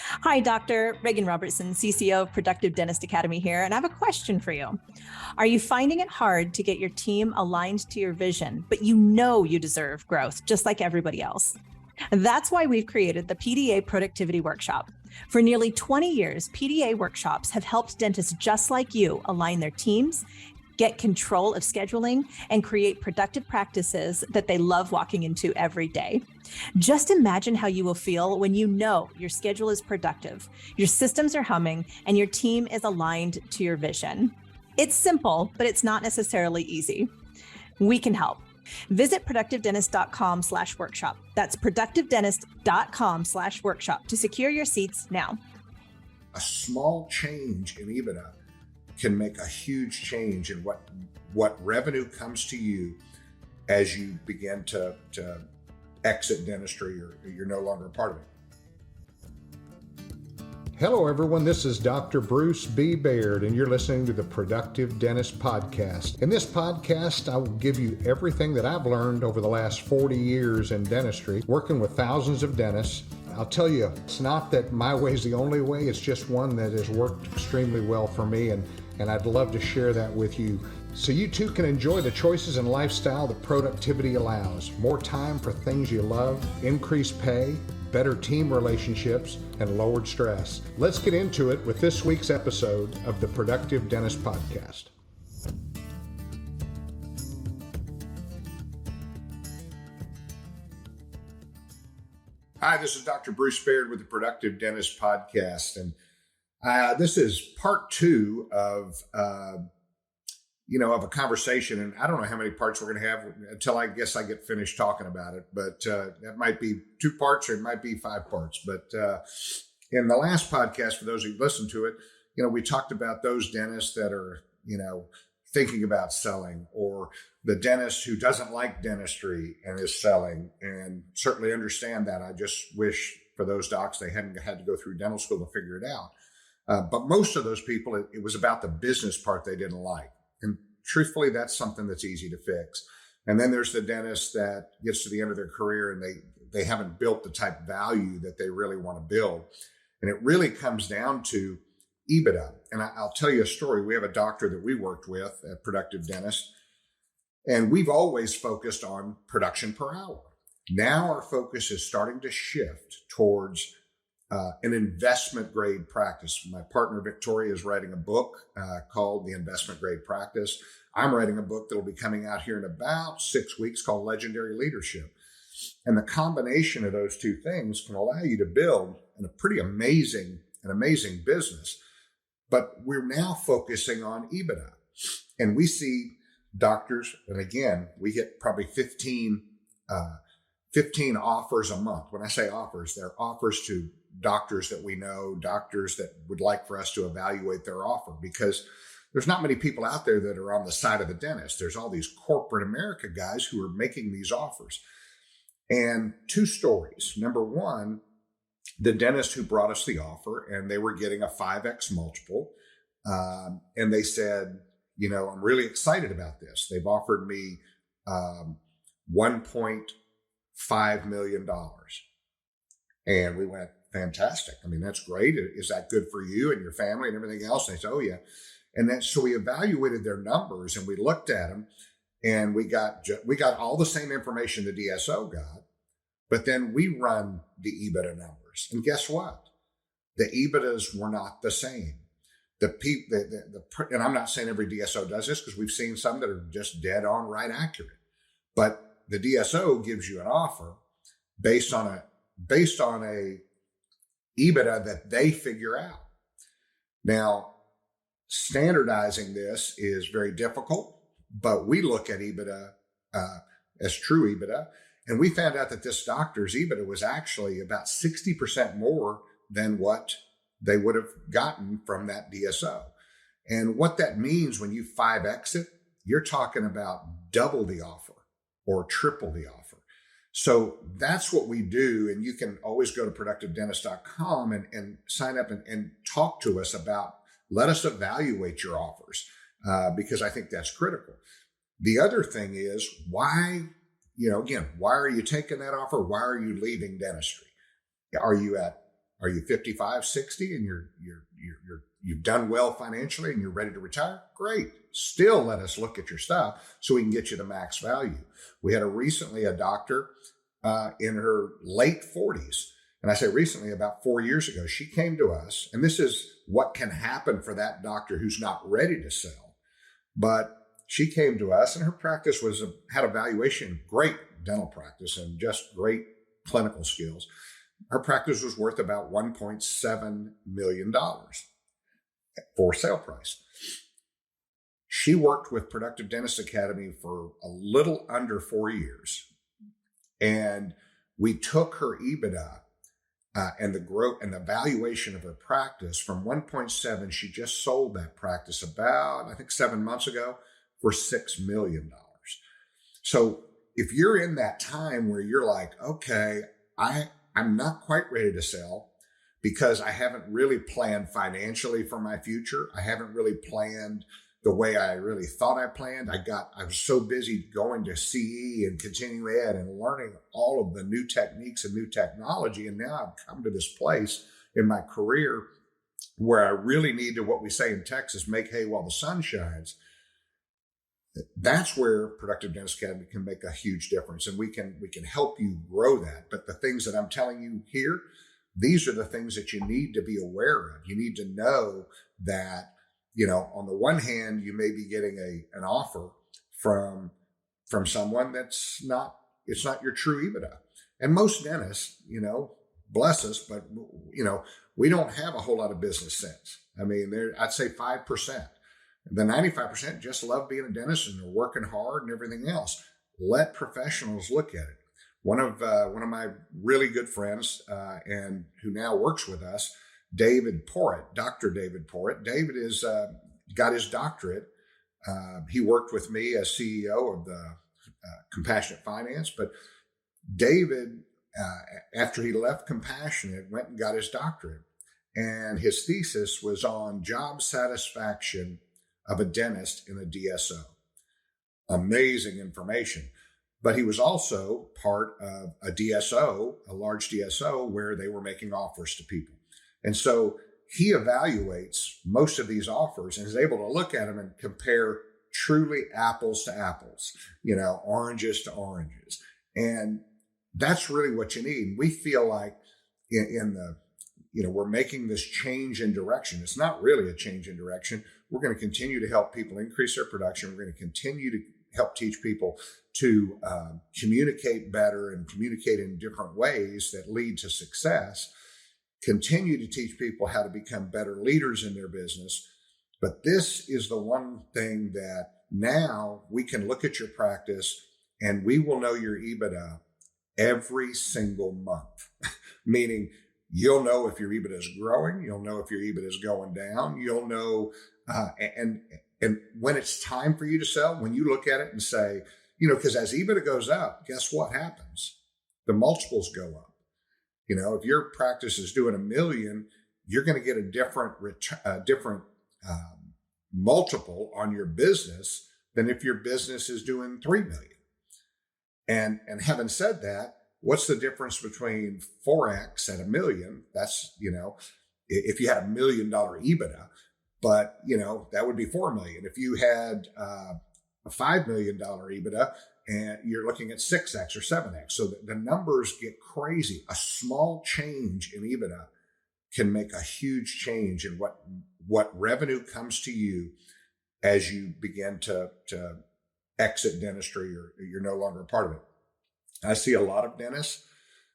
Hi, Dr. Reagan Robertson, CCO of Productive Dentist Academy here, and I have a question for you. Are you finding it hard to get your team aligned to your vision, but you know you deserve growth just like everybody else? That's why we've created the PDA Productivity Workshop. For nearly 20 years, PDA workshops have helped dentists just like you align their teams, get control of scheduling, and create productive practices that they love walking into every day. Just imagine how you will feel when you know your schedule is productive, your systems are humming, and your team is aligned to your vision. It's simple, but it's not necessarily easy. We can help. Visit productivedentist.com/workshop. That's productivedentist.com/workshop to secure your seats now. A small change in EBITDA can make a huge change in what revenue comes to you as you begin to exit dentistry or you're no longer a part of it. Hello, everyone. This is Dr. Bruce B. Baird, and you're listening to the Productive Dentist Podcast. In this podcast, I will give you everything that I've learned over the last 40 years in dentistry, working with thousands of dentists. I'll tell you, it's not that my way is the only way. It's just one that has worked extremely well for me, and I'd love to share that with you so you too can enjoy the choices and lifestyle that productivity allows. More time for things you love, increased pay, better team relationships, and lowered stress. Let's get into it with this week's episode of the Productive Dentist Podcast. Hi, this is Dr. Bruce Baird with the Productive Dentist Podcast, and this is part two of a conversation, and I don't know how many parts we're going to have until I guess I get finished talking about it, but that might be 2 parts or it might be 5 parts. But in the last podcast, for those who listened to it, we talked about those dentists that are, thinking about selling, or the dentist who doesn't like dentistry and is selling, and certainly understand that. I just wish for those docs they hadn't had to go through dental school to figure it out. But most of those people, it was about the business part they didn't like. And truthfully, that's something that's easy to fix. And then there's the dentist that gets to the end of their career and they haven't built the type of value that they really want to build. And it really comes down to EBITDA. And I'll tell you a story. We have a doctor that we worked with at Productive Dentist, and we've always focused on production per hour. Now our focus is starting to shift towards an investment grade practice. My partner, Victoria, is writing a book called The Investment Grade Practice. I'm writing a book that will be coming out here in about 6 weeks called Legendary Leadership. And the combination of those two things can allow you to build a pretty amazing business. But we're now focusing on EBITDA. And we see doctors, and again, we get probably 15 offers a month. When I say offers, they're offers to doctors that we know, doctors that would like for us to evaluate their offer, because there's not many people out there that are on the side of the dentist. There's all these corporate America guys who are making these offers. And 2 stories. Number one, the dentist who brought us the offer, and they were getting a 5x multiple. And they said, I'm really excited about this. They've offered me $1.5 million. And we went, fantastic. I mean, that's great. Is that good for you and your family and everything else? And they said, oh yeah. And then, so we evaluated their numbers and we looked at them, and we got all the same information the DSO got, but then we run the EBITDA numbers. And guess what? The EBITDAs were not the same. And I'm not saying every DSO does this, because we've seen some that are just dead on right accurate. But the DSO gives you an offer based on a EBITDA that they figure out. Now, standardizing this is very difficult, but we look at EBITDA as true EBITDA, and we found out that this doctor's EBITDA was actually about 60% more than what they would have gotten from that DSO. And what that means when you 5X it, you're talking about double the offer or triple the offer. So that's what we do. And you can always go to productivedentist.com and sign up and talk to us about, let us evaluate your offers, because I think that's critical. The other thing is, why are you taking that offer? Why are you leaving dentistry? Are you at Are you 55, 60 and you've done well financially and you're ready to retire? Great. Still let us look at your stuff so we can get you to max value. We had recently a doctor in her late 40s. And I say recently, about 4 years ago, she came to us, and this is what can happen for that doctor who's not ready to sell. But she came to us, and her practice had a valuation, great dental practice, and just great clinical skills. Her practice was worth about $1.7 million for sale price. She worked with Productive Dentist Academy for a little under 4 years. And we took her EBITDA and the growth and the valuation of her practice from 1.7. She just sold that practice about, I think, 7 months ago for $6 million. So if you're in that time where you're like, okay, I'm not quite ready to sell because I haven't really planned financially for my future. I haven't really planned the way I really thought I planned. I was so busy going to CE and continuing ed and learning all of the new techniques and new technology. And now I've come to this place in my career where I really need to, what we say in Texas, make hay while the sun shines. That's where Productive Dentist Academy can make a huge difference. And we can help you grow that. But the things that I'm telling you here, these are the things that you need to be aware of. You need to know that, on the one hand, you may be getting an offer from someone it's not your true EBITDA. And most dentists, bless us, but we don't have a whole lot of business sense. I mean, I'd say 5%. The 95% just love being a dentist and they're working hard and everything else. Let professionals look at it. One of my really good friends and who now works with us, David Porritt, Dr. David Porritt. David is got his doctorate. He worked with me as CEO of the Compassionate Finance, but David, after he left Compassionate, went and got his doctorate. And his thesis was on job satisfaction of a dentist in a DSO. Amazing information. But he was also part of a DSO, a large DSO, where they were making offers to people. And so he evaluates most of these offers and is able to look at them and compare truly apples to apples, oranges to oranges. And that's really what you need. We feel like we're making this change in direction. It's not really a change in direction. We're going to continue to help people increase their production. We're going to continue to help teach people to communicate better and communicate in different ways that lead to success. Continue to teach people how to become better leaders in their business. But this is the one thing that now we can look at your practice and we will know your EBITDA every single month, meaning you'll know if your EBITDA is growing, you'll know if your EBITDA is going down, you'll know, and when it's time for you to sell, when you look at it and say, because as EBITDA goes up, guess what happens? The multiples go up. If your practice is doing $1 million, you're going to get a different multiple on your business than if your business is doing $3 million. And having said that, what's the difference between 4x at $1 million? That's, if you had $1 million EBITDA, but that would be 4 million. If you had a $5 million EBITDA, and you're looking at 6x or 7x. So the numbers get crazy. A small change in EBITDA can make a huge change in what revenue comes to you as you begin to exit dentistry or you're no longer a part of it. I see a lot of dentists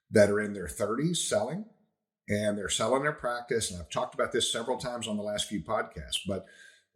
that are in their 30s selling, and they're selling their practice. And I've talked about this several times on the last few podcasts, but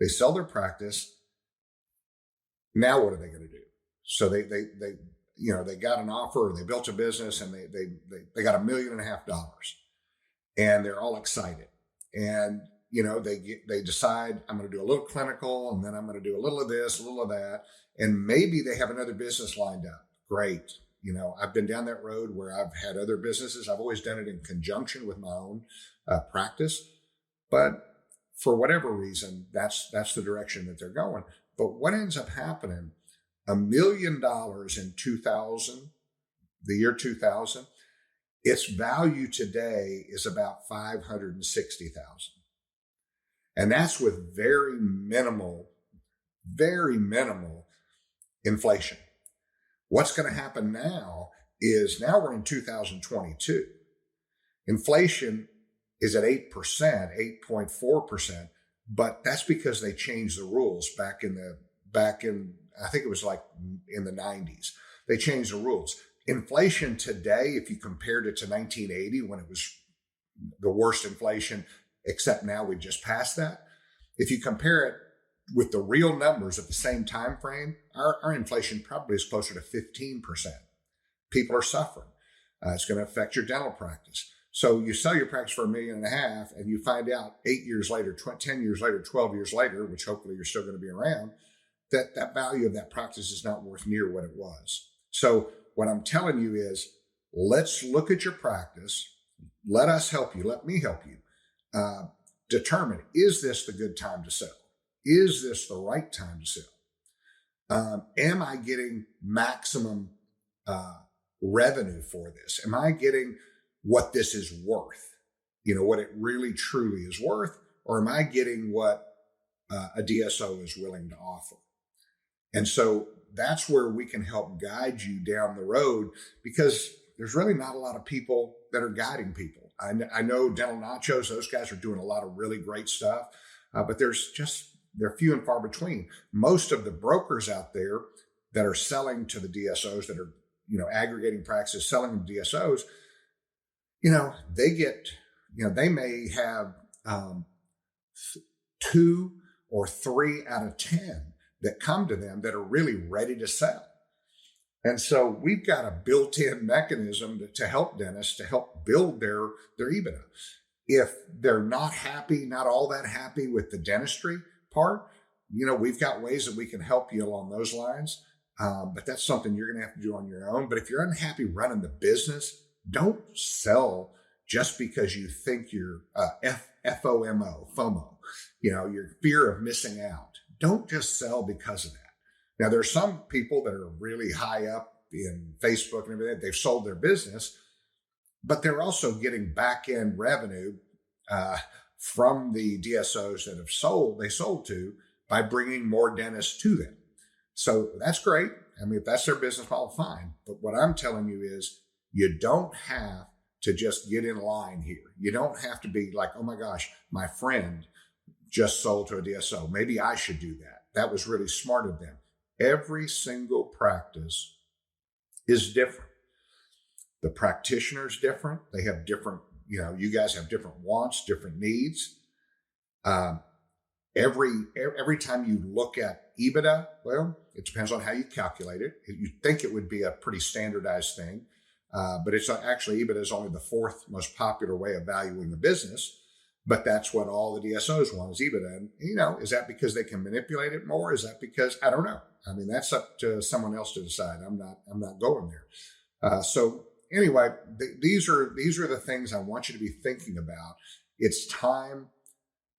they sell their practice. Now what are they going to do? So they got an offer, or they built a business, and they got $1.5 million, and they're all excited. And they decide, I'm going to do a little clinical, and then I'm going to do a little of this, a little of that, and maybe they have another business lined up. Great. I've been down that road where I've had other businesses. I've always done it in conjunction with my own practice, but for whatever reason, that's the direction that they're going. But what ends up happening? $1 million in 2000, the year 2000, its value today is about $560,000. And that's with very minimal inflation. What's going to happen now is now we're in 2022. Inflation is at 8%, 8.4%, but that's because they changed the rules back in I think it was like in the 90s. They changed the rules. Inflation today, if you compared it to 1980 when it was the worst inflation, except now we just passed that. If you compare it with the real numbers at the same time frame, our inflation probably is closer to 15%. People are suffering. It's going to affect your dental practice. So you sell your practice for $1.5 million and you find out 8 years later, 10 years later, 12 years later, which hopefully you're still going to be around, that value of that practice is not worth near what it was. So what I'm telling you is, let's look at your practice. Let us help you. Let me help you. Determine, is this the good time to sell? Is this the right time to sell? Am I getting maximum revenue for this? Am I getting what this is worth? What it really truly is worth? Or am I getting what a DSO is willing to offer? And so that's where we can help guide you down the road, because there's really not a lot of people that are guiding people. I know Dental Nachos, those guys are doing a lot of really great stuff, but they're few and far between. Most of the brokers out there that are selling to the DSOs, that are, aggregating practices, selling them to DSOs, they may have 2 or 3 out of 10 that come to them that are really ready to sell. And so we've got a built-in mechanism to help dentists, to help build their EBITDA. If they're not all that happy with the dentistry part, we've got ways that we can help you along those lines. But that's something you're going to have to do on your own. But if you're unhappy running the business, don't sell just because you think you're FOMO, your fear of missing out. Don't just sell because of that. Now, there's some people that are really high up in Facebook and everything. They've sold their business, but they're also getting back-end revenue from the DSOs that they sold to, by bringing more dentists to them. So that's great. I mean, if that's their business model, fine. But what I'm telling you is, you don't have to just get in line here. You don't have to be like, oh my gosh, my friend just sold to a DSO. Maybe I should do that. That was really smart of them. Every single practice is different. The practitioner's different. They have different, you guys have different wants, different needs. Every time you look at EBITDA, well, it depends on how you calculate it. You'd think it would be a pretty standardized thing, but it's actually, EBITDA is only the 4th most popular way of valuing a business. But that's what all the DSOs want, is EBITDA. And, is that because they can manipulate it more? Is that because, I don't know. I mean, that's up to someone else to decide. I'm not going there. So anyway, these are the things I want you to be thinking about. It's time.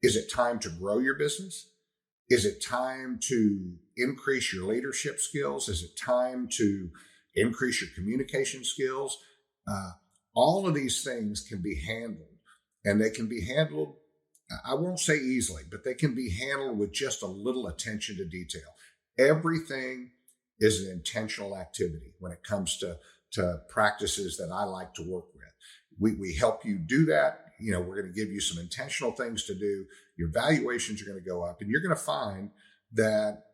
Is it time to grow your business? Is it time to increase your leadership skills? Is it time to increase your communication skills? All of these things can be handled. And they can be handled, I won't say easily, but they can be handled with just a little attention to detail. Everything is an intentional activity when it comes to practices that I like to work with. We help you do that. We're going to give you some intentional things to do. Your valuations are going to go up, and you're going to find that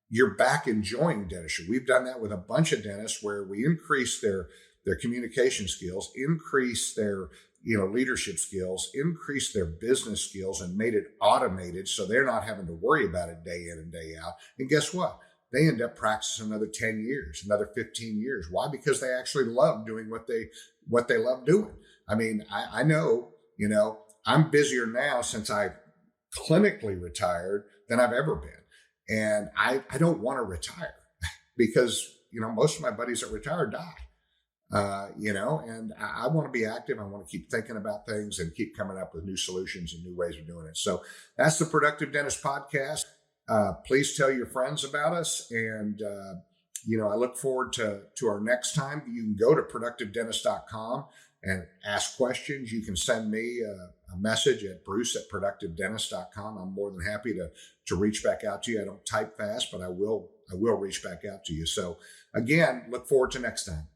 you're back enjoying dentistry. We've done that with a bunch of dentists, where we increase their communication skills, increase their leadership skills, increase their business skills, and made it automated so they're not having to worry about it day in and day out. And guess what? They end up practicing another 10 years, another 15 years. Why? Because they actually love doing what they love doing. I mean, I know, I'm busier now since I clinically retired than I've ever been. And I don't want to retire because, most of my buddies that retire die. And I want to be active. I want to keep thinking about things and keep coming up with new solutions and new ways of doing it. So that's the Productive Dentist Podcast. Please tell your friends about us, and I look forward to our next time. You can go to productivedentist.com and ask questions. You can send me a message at bruce@productivedentist.com. I'm more than happy to reach back out to you. I don't type fast, but I will reach back out to you. So again, look forward to next time.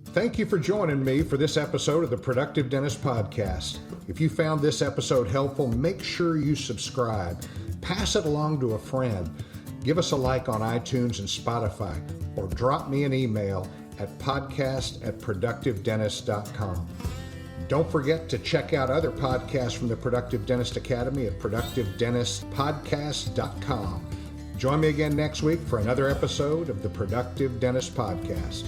Thank you for joining me for this episode of the Productive Dentist Podcast. If you found this episode helpful, make sure you subscribe. Pass it along to a friend. Give us a like on iTunes and Spotify, or drop me an email at podcast@productivedentist.com. Don't forget to check out other podcasts from the Productive Dentist Academy at productivedentistpodcast.com. Join me again next week for another episode of the Productive Dentist Podcast.